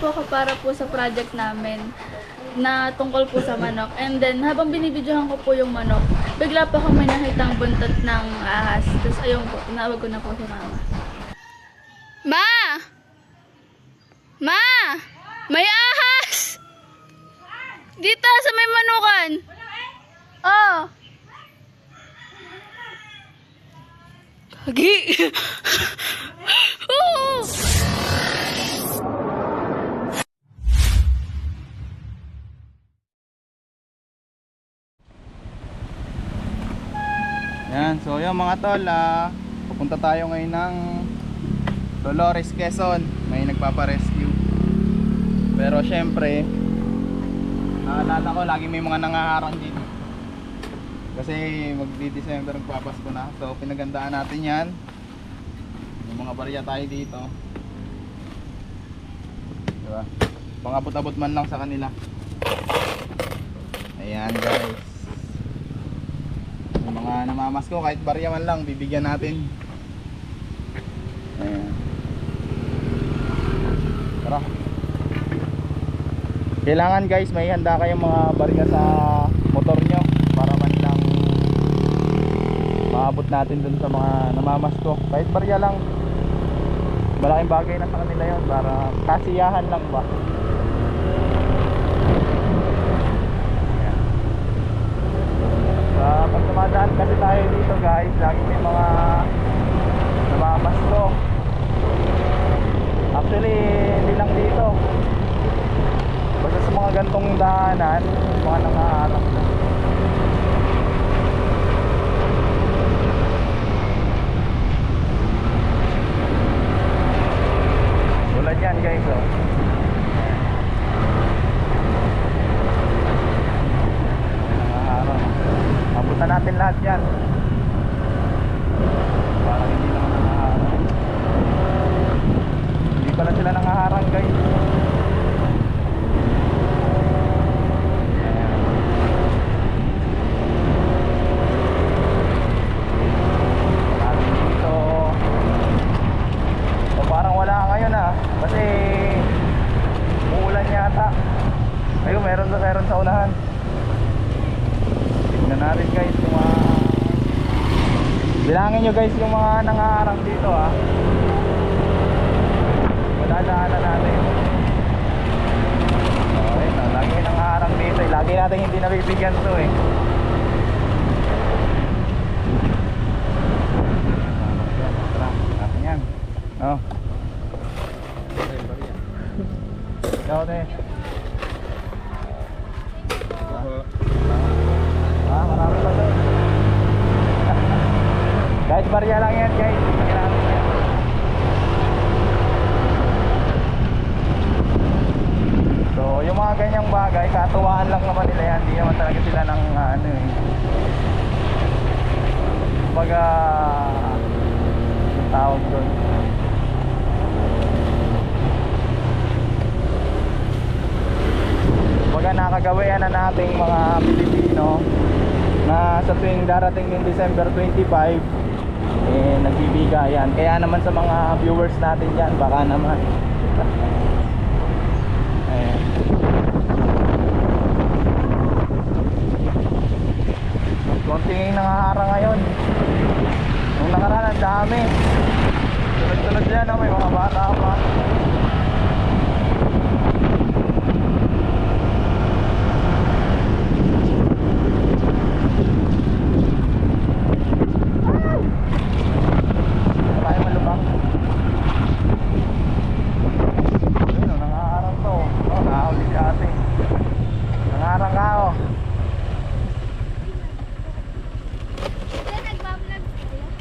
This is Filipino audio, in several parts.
po ako para po sa project namin na tungkol po sa manok. And then, habang binibidyohan ko po yung manok, bigla po ako may nakitang buntot ng ahas. Tapos ayun po, tinawag ko na po si mama. Ma! Ma! May ahas! Dito sa may manukan! Oh! Kagi! Oo! Yan, so yung mga tol, pupunta tayo ngayon ng Dolores, Quezon. May nagpaparescue. Pero syempre, naalala ko lagi may mga nangaharang dito. Kasi magdi-December magpapasko na. So pinagandaan natin yan. May mga barya tayo dito. Diba? Pangabot-abot man lang sa kanila. Ayan guys. Yung mga namamasko kahit barya man lang bibigyan natin. Ayan. Tara. Kailangan guys may handa kayong mga barya sa motor nyo para man lang maabot natin dun sa mga namamasko. Kahit barya lang, malaking bagay na sa kanila yun para kasiyahan lang ba. Pag dumadaan kasi tayo dito guys, lagi may mga namamasko. Actually, hindi lang dito, basta sa mga gantong daanan, mga nangaharap na. Tulad yan guys, oh. Abutan natin lahat yan. Parang hindi naman nangaharang. Hindi pala sila nangaharang guys. Dito. So parang wala ngayon kasi uulan yata. Ayun, meron sa unahan. Tignan natin guys yung mga, bilangin nyo guys yung mga nangaharang dito madadaanan natin. Okay, lagi nangaharang dito lagi natin hindi nabibigyan to natin yan. Oh, ikaw marami pa doon. Guys, barya lang yan guys. So yung mga ganyang bagay, katuwaan lang naman nila yan. Hindi naman talaga sila ng kumbaga tawag doon. Kumbaga nakagawian na nating mga Pilipino na sa tuwing darating ng December 25 nagbibigayan. Kaya naman sa mga viewers natin dyan, baka naman ayan. Konting nangaharang ngayon. Nung nakaraan ang dami. Sunod-sunod yan may mga bata pa.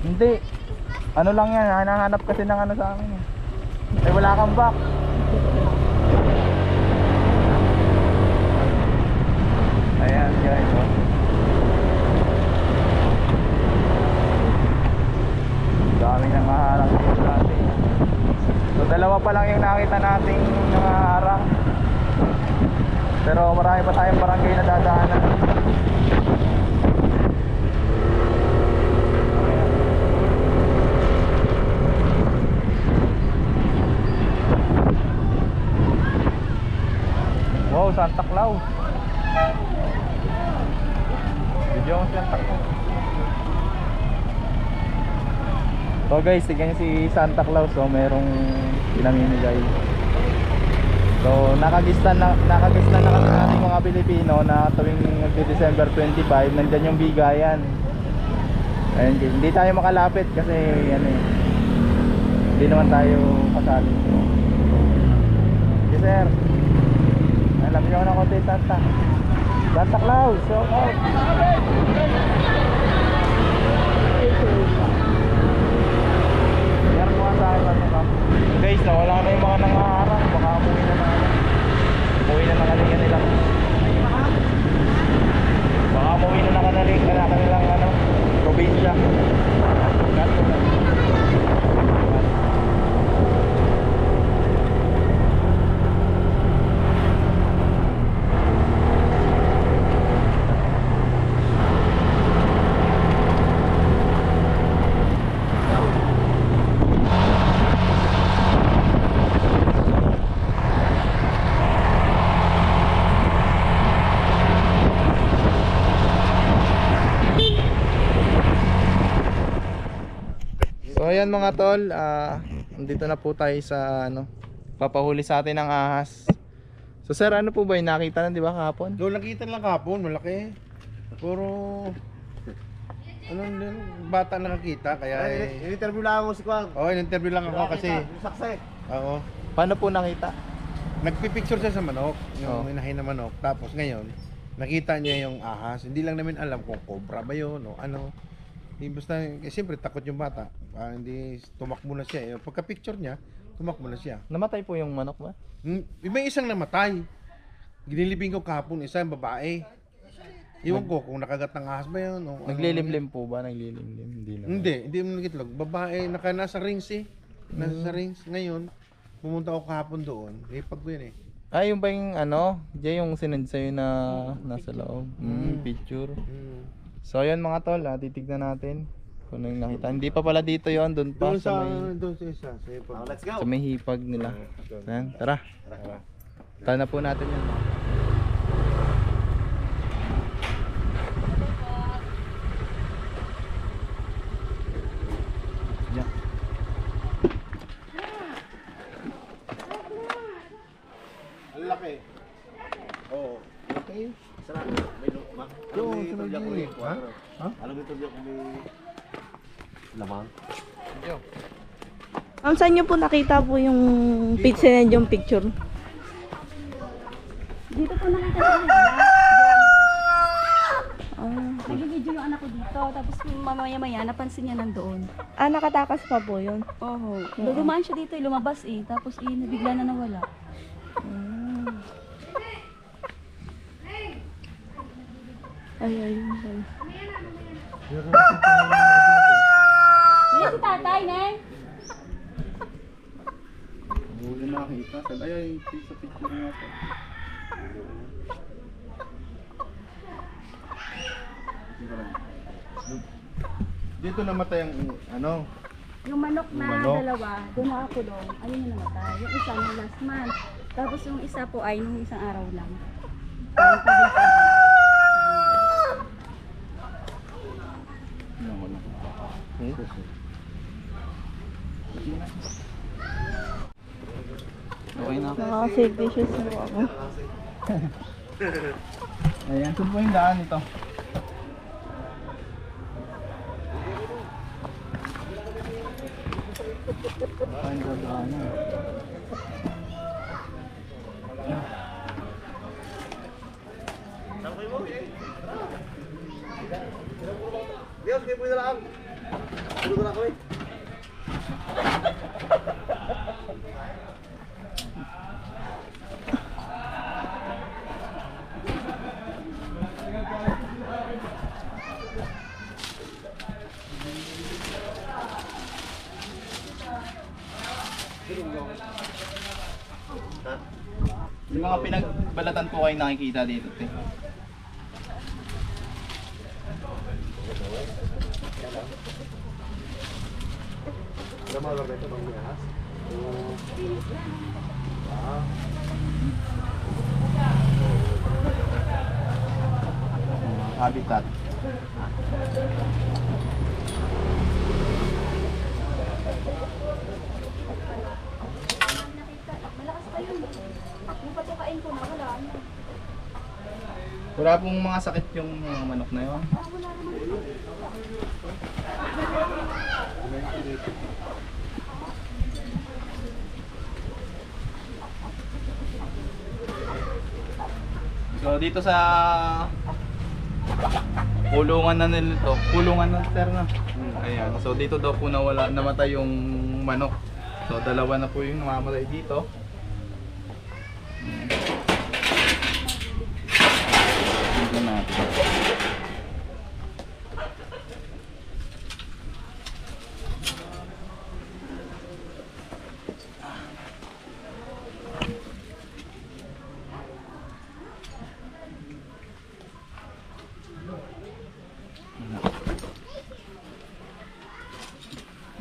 Hindi. Ano lang yan, hinahanap kasi ng ano sa amin. Ay wala kang back. Ayan guys, dami nang maharang dito natin. So dalawa pa lang yung nakita nating nangaharang. Pero marami pa tayong barangay na dadaanan. Santa Claus. Video ang Santa Claus. So guys, tignan si Santa Claus, so merong pinamimigay. So nakagista na kami nating mga Pilipino na tuwing December 25 nandiyan yung bigayan. Ayun, hindi tayo makalapit kasi ano eh, hindi naman tayo kasali. Yes sir, alam niyo na konti Santa Claus, so out. Guys, nawala na yung mga nangaharang. Baka umuwi na ng kalinga nila. Baka umuwi na ng kanilang ano, probinsya. So ayan mga tol, nandito na po tayo sa ano, papahuli sa atin ng ahas. So sir, ano po ba yung nakita na, di ba kahapon? Doon nakita lang kahapon, malaki. Puro ano din, bata nakakita kaya In-interview lang ako si Kwang. in-interview lang ako kasi Sakse. oo. Paano po nakita? Nagpi-picture siya sa manok, Oh. yung inahin na manok. Tapos ngayon, nakita niya yung ahas. Hindi lang namin alam kung cobra ba 'yon o ano. Basta siyempre takot yung bata. Hindi tumakbo na siya. Pagka-picture niya, tumakbo na siya. Namatay po yung manok ba? May isang namatay. Ginilibing ko kahapon, isang babae. Iwan ko kung nakagat ng ahas ba yun. O Naglilimlim po ba? Naglilimlim? Hindi naman. Hindi mo nagitlog. Babae, nasa rings eh. Nasa rings. Ngayon, pumunta ako kahapon doon. Ipag ko yun eh. Ah, yung ba yung ano? Diyan yung sinend sa'yo na nasa loob? Picture. So ayun mga tol, titignan natin kung ano yung nakita. Hindi pa pala dito yon, doon pa Doon sa isa. Sa ipag. Let's go. sa may hipag nila. Ayan, tara. Tara na po natin yan. Yeah. Ang laki. Oo. Okay. Sarap. May lukma. Doon, sa may gilid. Ha? Ha? Alam mo ito kung may lamang. Saan niyo po nakita po yung sinend yung picture? Dito po nakita sa kanila. Nag-video yung anak ko dito. Tapos mamaya-maya, napansin niya nandoon. Nakatakas pa po yun. Oo. Dumaan siya dito, lumabas eh. Tapos bigla na nawala. Ay, ayun. Ngayon si tatay, Neng! Huli nakita. Ay, sa picture nga po. Dito namatay ang ano. Yung manok na Yung manok. dalawa, doon nakakulong. Ayun yung namatay. Yung isa na last month. Tapos yung isa po ay nung isang araw lang. Okay na. Nakaka-safety shoes po ako. Ayan, saan po yung daan ito? Saan yung daan? Dios, kayo po yung lang. Tulog na ako eh. Yung mga pinagbalatan po kayo nakikita dito, te. habitat. Malakas pa yun. Yung patukain ko na, wala na. Wala pong mga sakit yung mga manok na yun. So dito sa kulungan na nito, kulungan ng sir na. Ayan. So dito daw po namatay yung manok. So dalawa na po yung namamatay dito. Tingnan natin.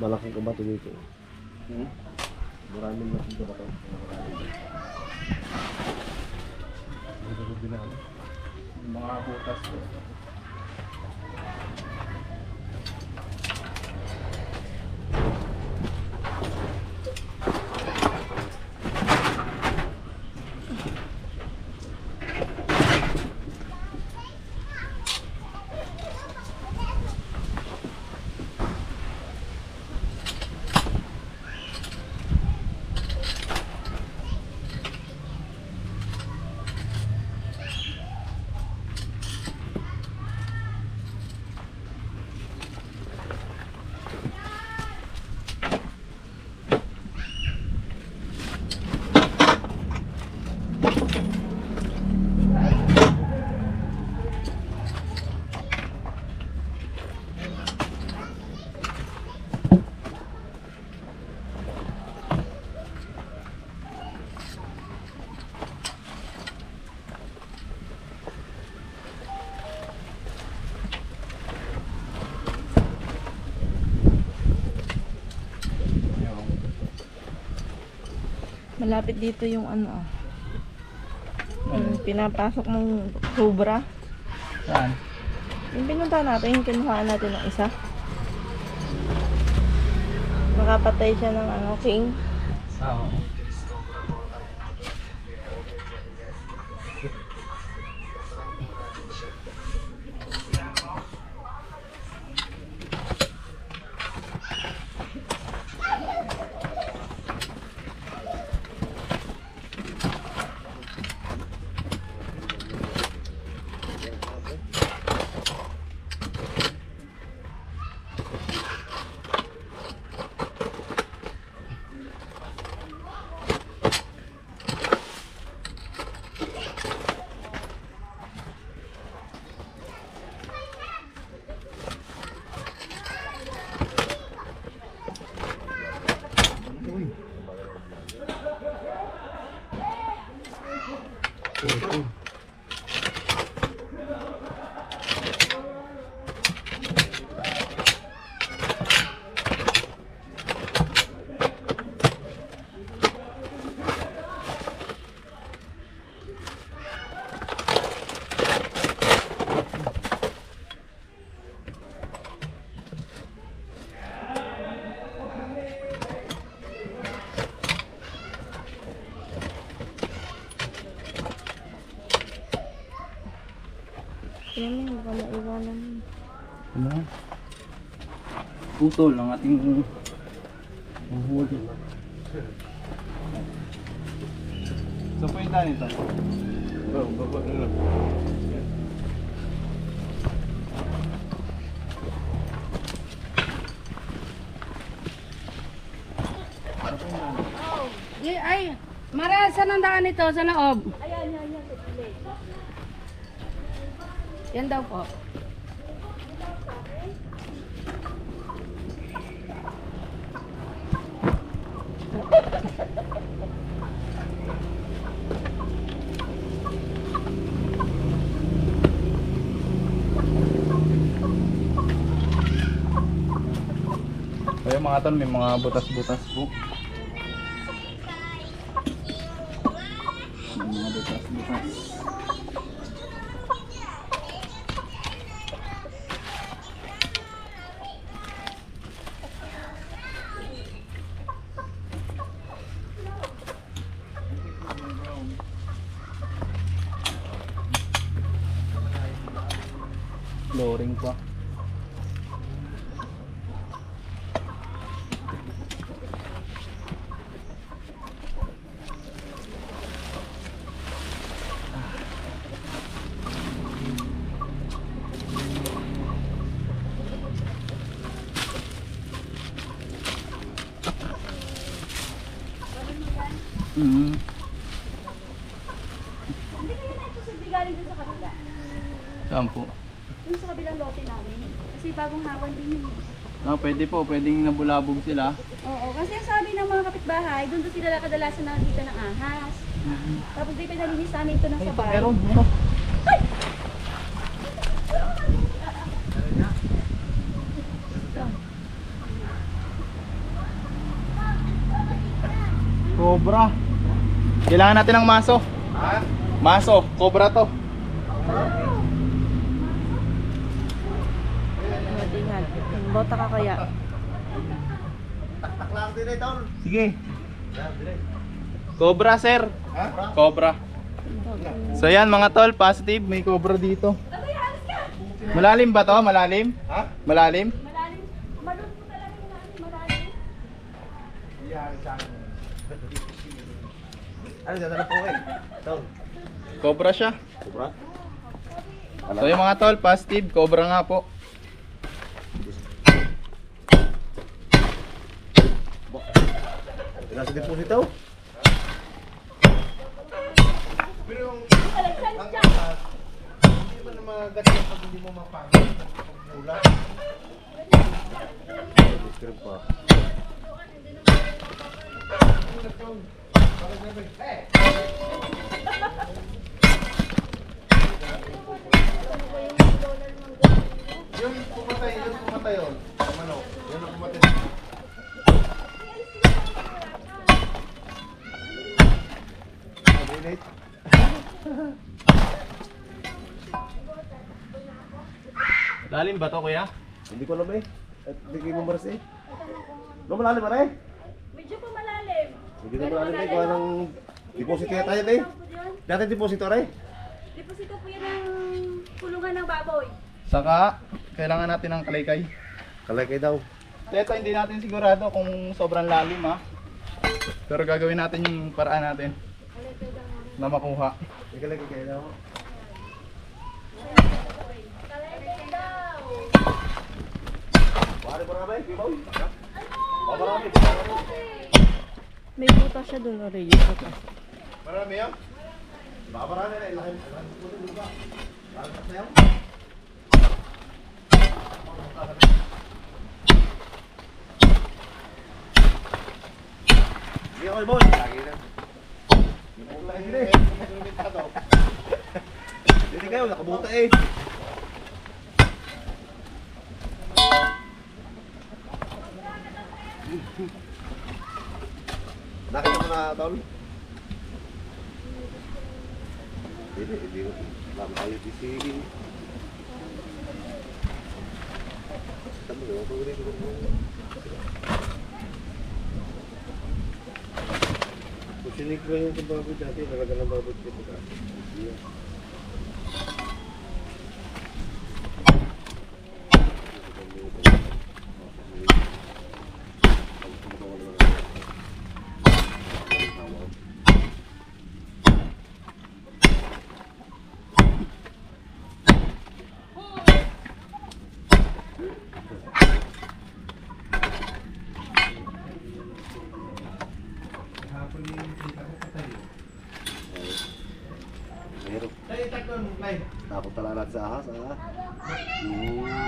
Malaking kabato dito. Maraming malaking kabato. Yung mga butas po. Malapit dito yung ano, yung pinapasok ng cobra. Saan? Yung pinunta natin, yung kinuhaan natin ng isa. Makapatay siya ng ano, king. Oo. Yan, hindi ka maiwanan. Ano? Putol ang ating uhuli. So, punta nito. Baba na lang. Ay, Mara, saan ang daan ito? Sa loob? Yan daw po. Kaya mga tol, may mga butas-butas po. May mga butas-butas. Flooring pa. Mm. Hindi kayo na ito sa galing dun sa kabila. Saan po? Dun sa kabilang lote namin. Kasi bagong hawan din yun. Ah, pwede po, pwedeng nabulabog sila. Oo, kasi ang sabi ng mga kapitbahay, doon doon sila kadalasan nakikita ng ahas. Tapos di pinalinis namin ito ng sabay. Meron. Cobra. Kailangan natin ng maso. Ha? Maso, cobra to. Tingnan. Bota ka kaya. Taklang din ito. Sige. Cobra, sir. Ha? Cobra. So yan mga tol, positive, may cobra dito. Malalim ba to? Malalim? Ha? Malalim? Malalim. Malun po talaga yung namin, malalim. Iyan sa akin. Ano dyan na po eh? Ito. Cobra siya. Cobra? So yung mga tol, positive, cobra nga po. Nasa deposito? Pero yung... Hindi ba na mga ganyan pag hindi mo mapangit? Pag-mula? Describe pa. Yung pumatay yun. Ang manok. Yun ang pumatay. Relate. Lalim ba to, kuya? Hindi ko alam eh. At hindi kayo mamaras eh. No, malalim ba rin? Medyo po malalim. Hindi na malalim eh. Kuha ng deposito yata yun eh. Dati deposito rin. Deposito po yan ng kulungan ng baboy. Saka, kailangan natin ng kalaykay. Kalay kayo daw. Ito, hindi natin sigurado kung sobrang lalim ha. Pero gagawin natin yung paraan natin na makuha. May kalay kayo daw. Pare mo namin, Kibaw. Marami. May buta siya doon, Oreo. Buta. Marami yan? Marami na. Ilaki mo din lupa. Parang sasayaw. Hindi ako boy. Lagi na. Hindi kayo, nakabuta eh. Nakita mo na, Tol? Hindi. Lama tayo di si... Tama mo, pag-ulit ko mo. Kung sinig ko yung baboy dati, nalaga ng baboy dito ka. Iya. Meron. Tapos talaga natin sa ahas, ha?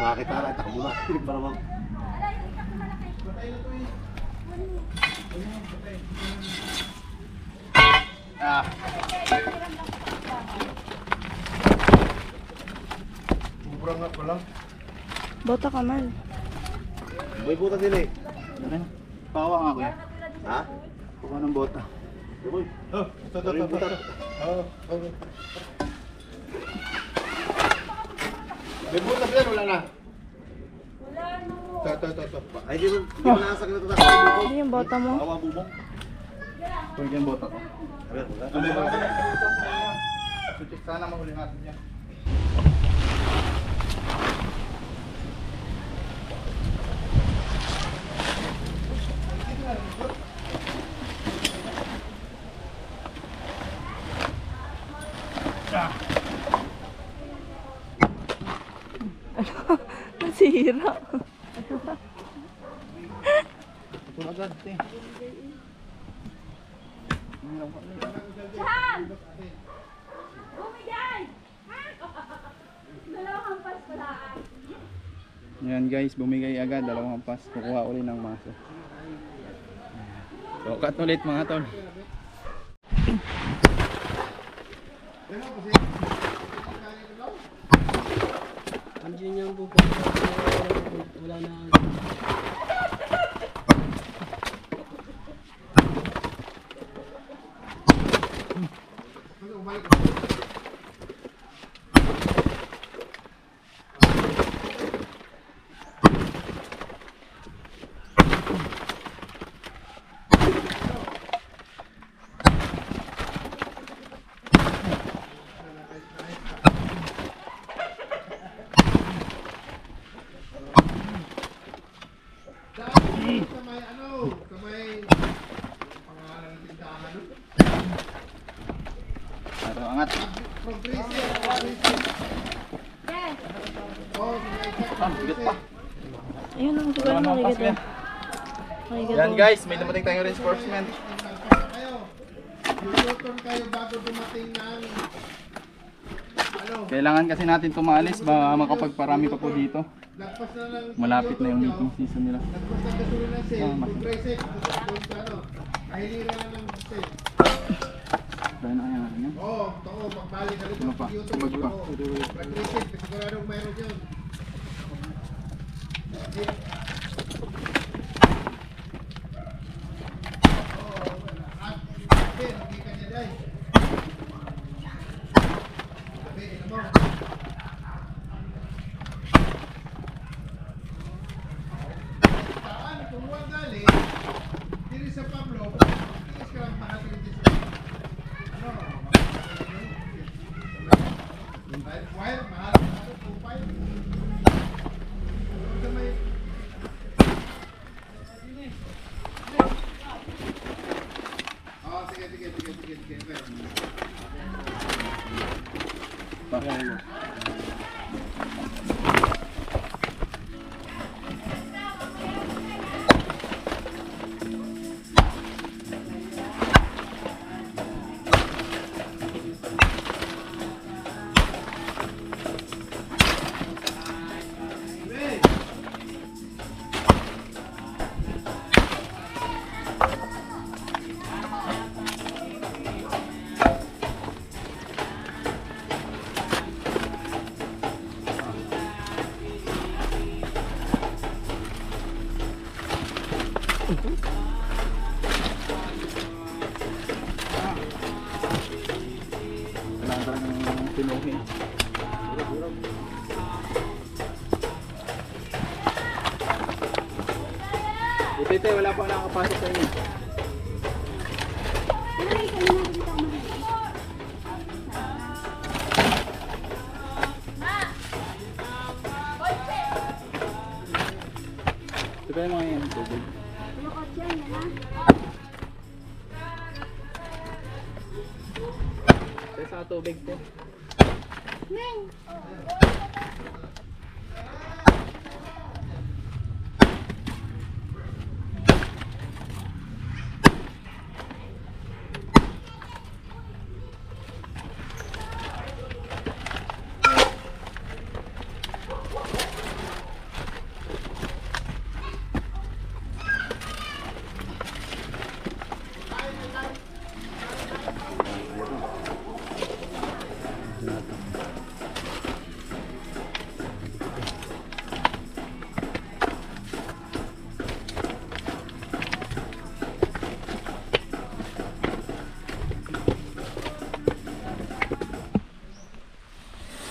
Makakita na, takbo na. Tinig pa naman. Ah, Sobrang nga pala. Bota ka man. May buta din eh. pawa nga kuya. Ha? Kuha ng bota. Boy. Oh, ito. May buta. Oh. May butas yan, wala na. Ito. Ay, di mo nakasakit na ito sa buko. Ano yung bota mo? Awa bubong. Kuha yung bota ko. Ayan, wala. Ano ba? Sana mahuli natin yan. Nasira. Ito agad, te. Saan? Bumigay! Dalawang hampas pala. Yan guys, bumigay agad, 2 hampas. Kukuha uli ng maso. So, cut ulit mga tol. Pero angat. Bigat pa. Ayun ang siguro makikita. Yan guys, may dumating tayong reinforcement. Kailangan kasi natin tumalis ba makapagparami pa po dito. Malapit na yung meeting season nila. Dahil na kaya natin yan. Ano pa? Mag pa. Kailangan ng pinuhin. Tete, wala pa nakakapasok sa inyo. Ito ba yung mga yan? Tubig. Ito sa tubig po.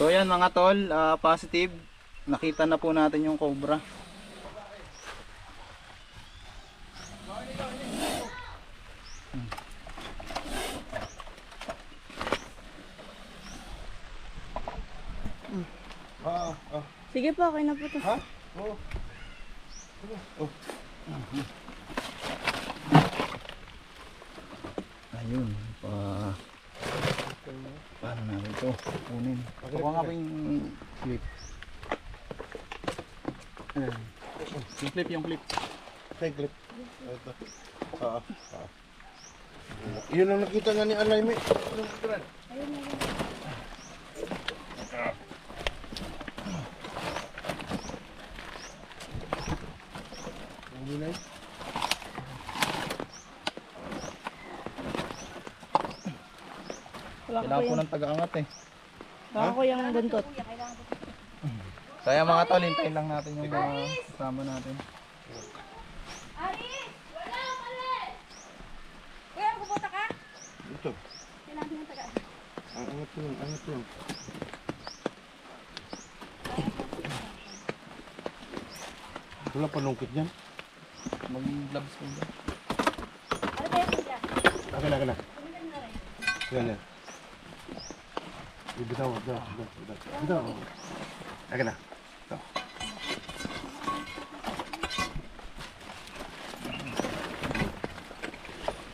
So yan mga tol, positive. Nakita na po natin yung cobra. Sige po, okay na po to. Ha? Ayun, paano namin Ito, kunin. Kuha nga po yung clip. Ayan. Yung clip. Tay, clip. Ito. Yun ang nakita nga ni Alay, may. Wala ko Kailangan po yung, ng taga-angat eh. wala ko yung buntot. Kaya mga tol, hintayin lang natin yung mga kasama natin. Aris! Wala! Alis! Kuya, magpupunta ka? Ito. Kailangan ng taga. Angat yun, angat yun. Wala pa lungkit dyan. Mag-gloves ko dyan. Ano tayo kuya? Akin na. Yan yan. Bitaw. Akin na. Ito.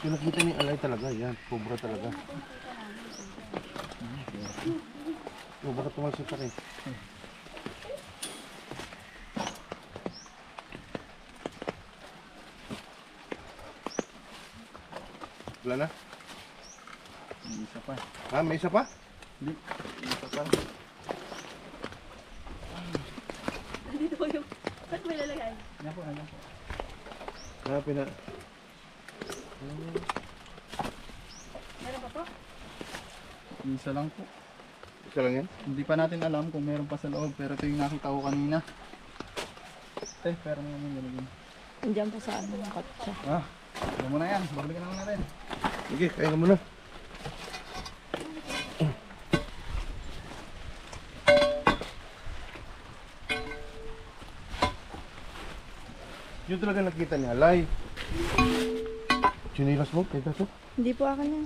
So nakita ni Alay talaga, yan. Cobra talaga. Oh, baka tumalsik ka rin. Wala na? Isa pa. Ah, may isa pa? Hindi. Isa pa. Dito po yung... Saan mo ilalagay? Yan po. Ah, Meron pa po? Isa lang po. Isa lang yan? Hindi pa natin alam kung meron pa sa loob, pero ito yung nakita ko kanina. Pero mo naman ganun. Andiyan po sa ano ng kotse. Ano mo na yan, babalikan naman natin. Sige, kaya ka muna. Yun talaga nakita niya, Alay. Chinilas mo, kita to. Hindi po akin yan.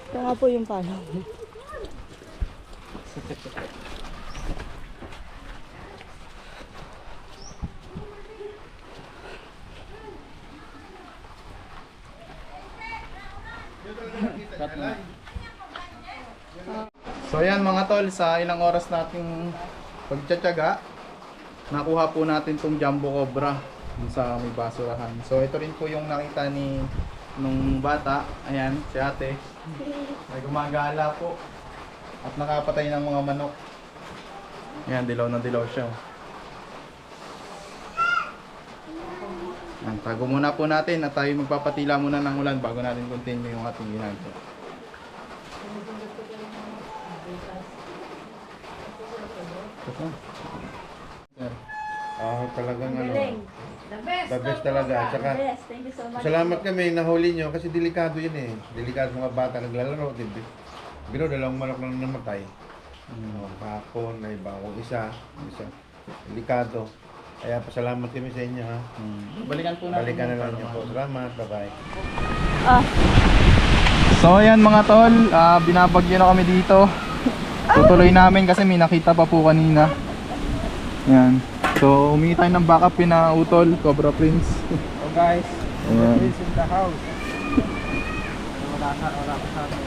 Ito nga po yung palo. So ayan mga tol, sa ilang oras nating pagtsatsaga, nakuha po natin tong jumbo cobra dun sa may basurahan. So ito rin po yung nakita ni nung bata, ayan, si ate. May gumagala po at nakapatay ng mga manok. Ayan, dilaw na dilaw siya. Ayan, tago muna po natin at tayo magpapatila muna ng ulan bago natin continue yung ating ginagawa. Talagang ano. Galing. The best talaga. At saka, Yes, thank you so much. salamat kami, nahuli nyo kasi delikado yun eh. Delikado mga bata naglalaro. Bino, dalawang manok lang namatay. Kahapon, na iba akong isa. Delikado. Kaya pasalamat kami sa inyo ha. Balikan po natin. Balikan na lang nyo po. Salamat. Bye-bye. So ayan mga tol, binabagyo na kami dito. Tutuloy namin kasi may nakita pa po kanina. Ayan. So humingi tayo ng backup na utol, Cobra Prince. So guys, Ayan. is in the house. Wala ka sa atin.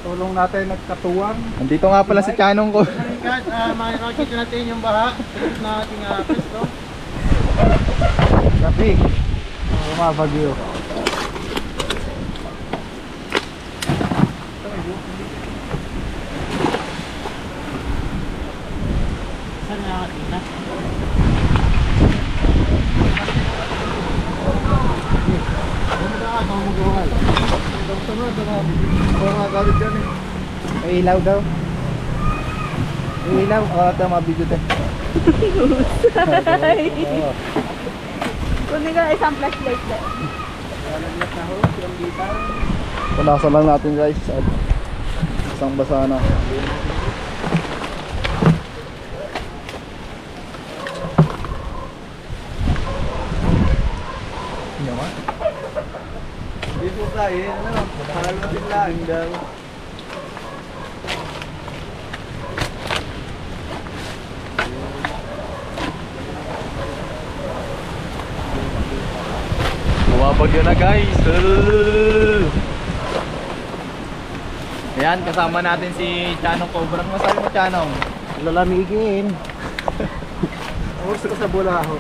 Tulong natin nagkatuwang. Andito nga pala si Chanong ko. Guys, makikita natin yung baha na ating pesto. Traffic. Bumabagyo. Saan nga kanina? May ilaw daw. May ilaw. Ito mga video tayo. Kunin ka isang flashlight din. Punasan lang natin guys. Isang basa na. Hindi po tayo, ano, halatin lang daw. Bagyo na guys. Ayan, kasama natin si Chanong Cobra. Ano masabi mo, Chanong? Lalamigin. Gusto ko sa bulaho.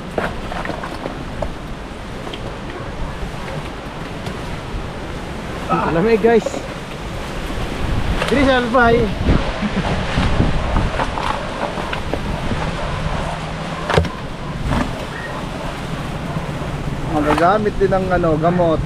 Lamig guys. Dili sa albay. Magagamit din ng ano, gamot.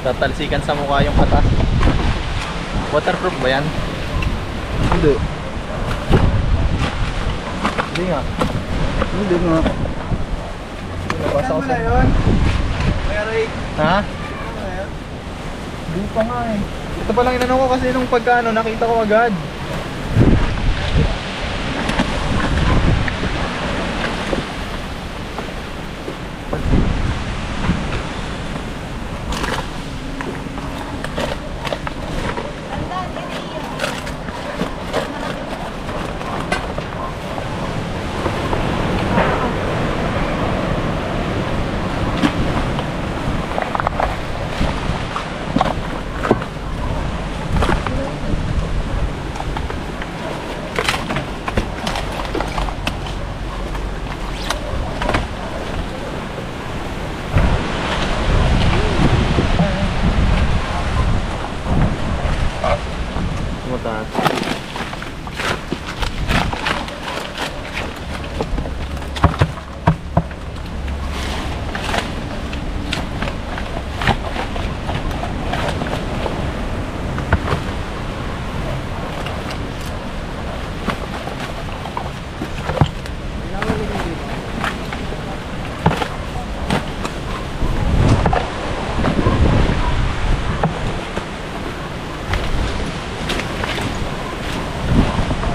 Tatalsikan sa mukha yung katas. Waterproof ba yan? Hindi. Hindi nga. Hindi nga. Nabasa ko sa... yun? Eric. Ha? Hindi pa nga eh. Ito pa lang inano ko kasi nung pagkano nakita ko agad. Mataas.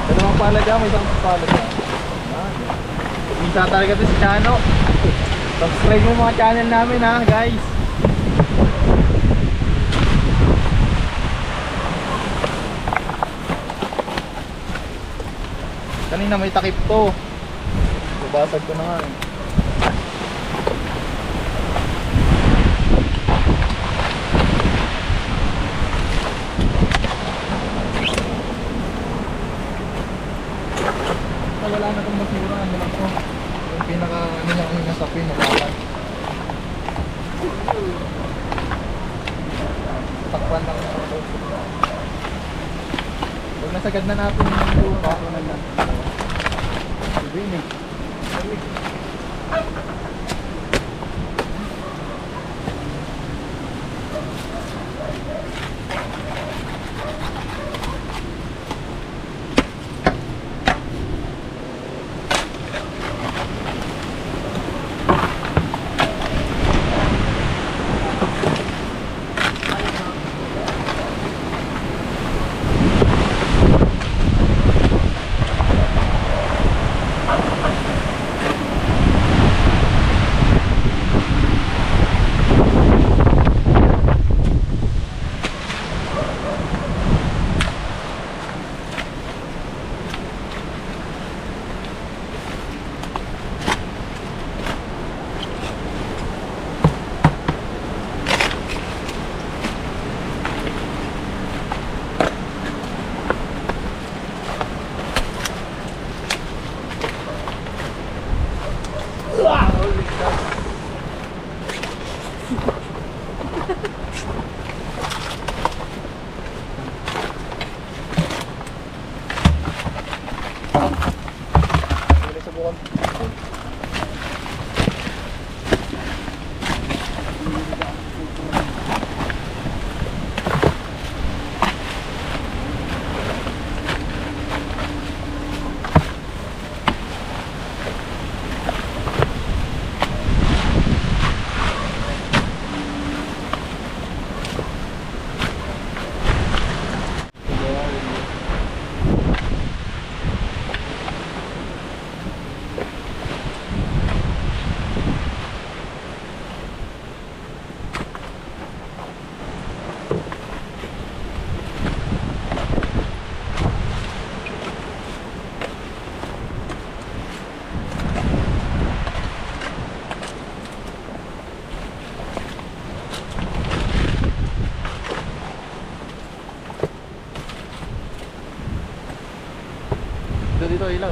Dalawang palad yan, may isang palad yan. Minsan talaga ito si Chano. Subscribe mo mga channel namin ha guys. Kanina may takip to. Babasag ko na nga eh. Wala na itong basura, ano lang to. Yung pinaka ano lang yung nasa pin, nalaman. Takpan lang yung ano. Pag nasagad na natin yung lupa, ako na lang. Binig. dito, ilaw.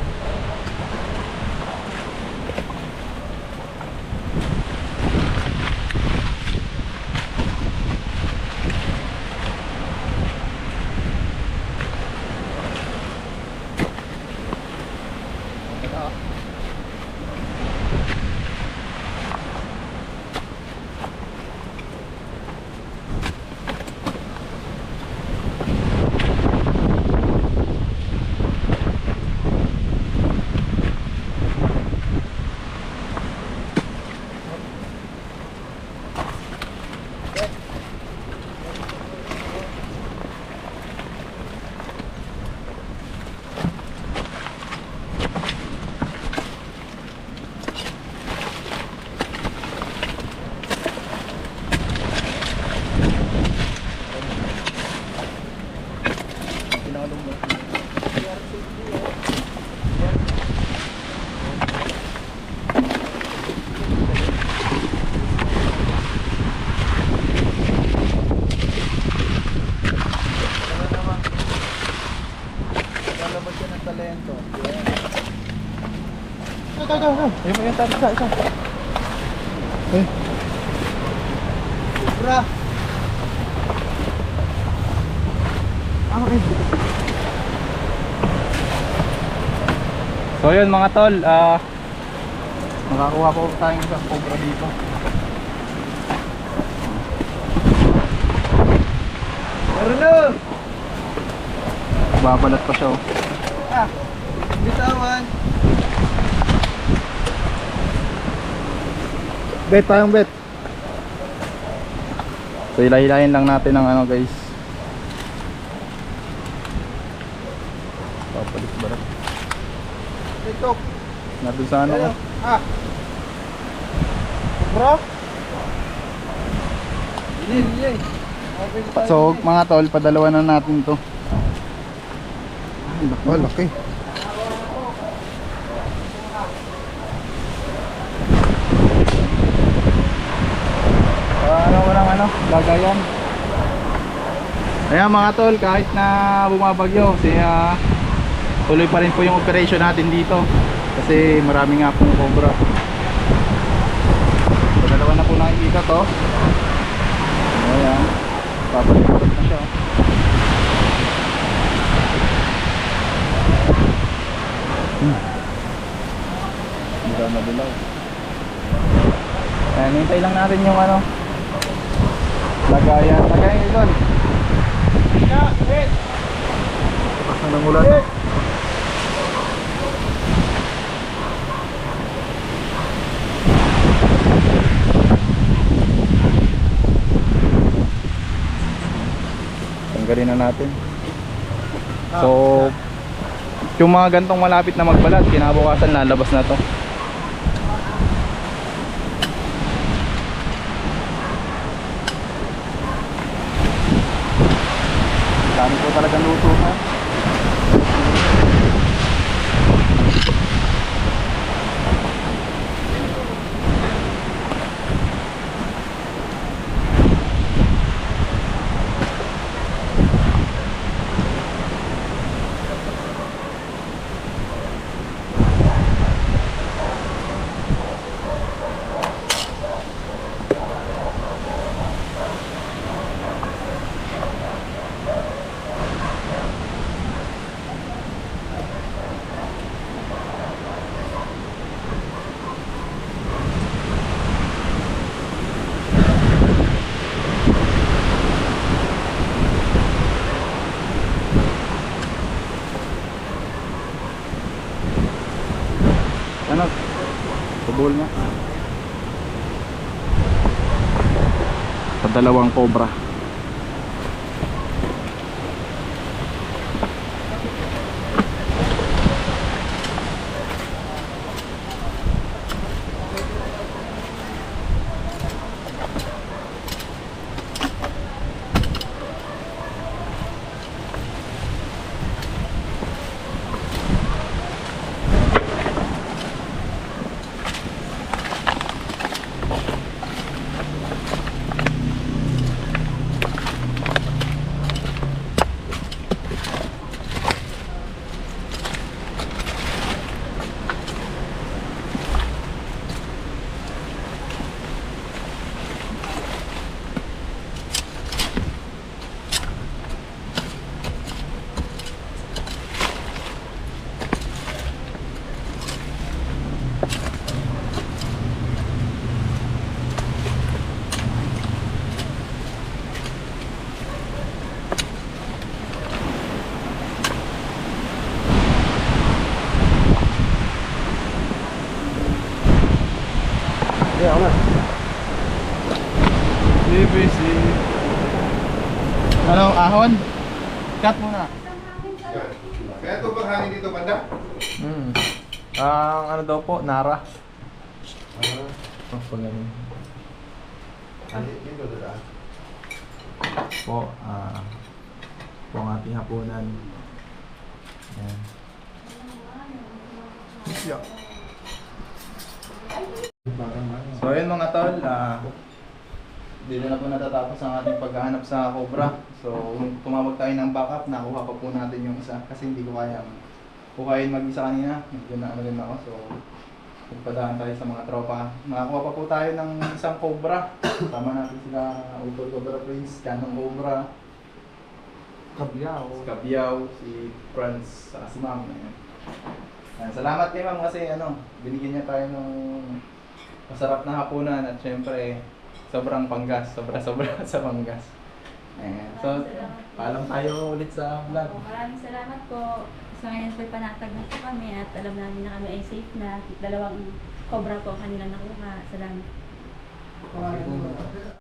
Lalabas yan ng talento. Ito. Ayun mo yung isa. Eh. Sobra. Okay. So yun mga tol, nakakuha po tayong isang cobra dito. Meron! Babalat pa siya oh. Bitawan. Bet tayong bet. So hilahin lang natin ang ano guys. Papalit barat. Ito. Nandun sa ano ko. Bro? Yay. So mga tol, padalawa na natin to. Oh, laki. Walang lagayan. Ayan mga tol, kahit na bumabagyo tuloy pa rin po yung operation natin dito kasi marami nga pong cobra. So dalawa na po nakikita to. Ayan, papalipat na siya. Hindi ka madilaw. Ayan, hintay lang natin yung ano lagayan doon. Basta ng ulan. Tanggalin na natin. So yung mga gantong malapit na magbalat, kinabukasan lalabas na to. Dami po talagang luto na. Ano? Tubol nga. Sa dalawang cobra. Yeah, ako na. BBC. Ano, ahon? Cut muna. Kaya ito bang hangin dito, banda? Ang ano daw po, Nara. Oh, pag ganun. Dito, dadaan. Po, po ang ating hapunan. Ayan. Yeah. So ayun mga tol, dito na po natatapos ang ating paghahanap sa Cobra. So tumawag tayo ng backup, nakuha pa po natin yung isa kasi hindi ko kaya kuhain mag-isa kanina. Medyo na ano rin ako, so nagpadaan tayo sa mga tropa. Nakakuha pa po tayo ng isang Cobra. Tama natin sila Utol Cobra Prince, Canong Cobra, Kabiyaw, si Franz, saka si Ma'am. Ayan. Salamat kay Ma'am kasi binigyan niya tayo ng masarap na hapunan at syempre sobrang panggas, sobra sa panggas. Ayan. So, paalam tayo ulit sa vlog. Maraming salamat po. Sa ngayon po'y panatag na po kami at alam namin na kami ay safe na. 2 cobra po ang kanila nakuha. Salamat.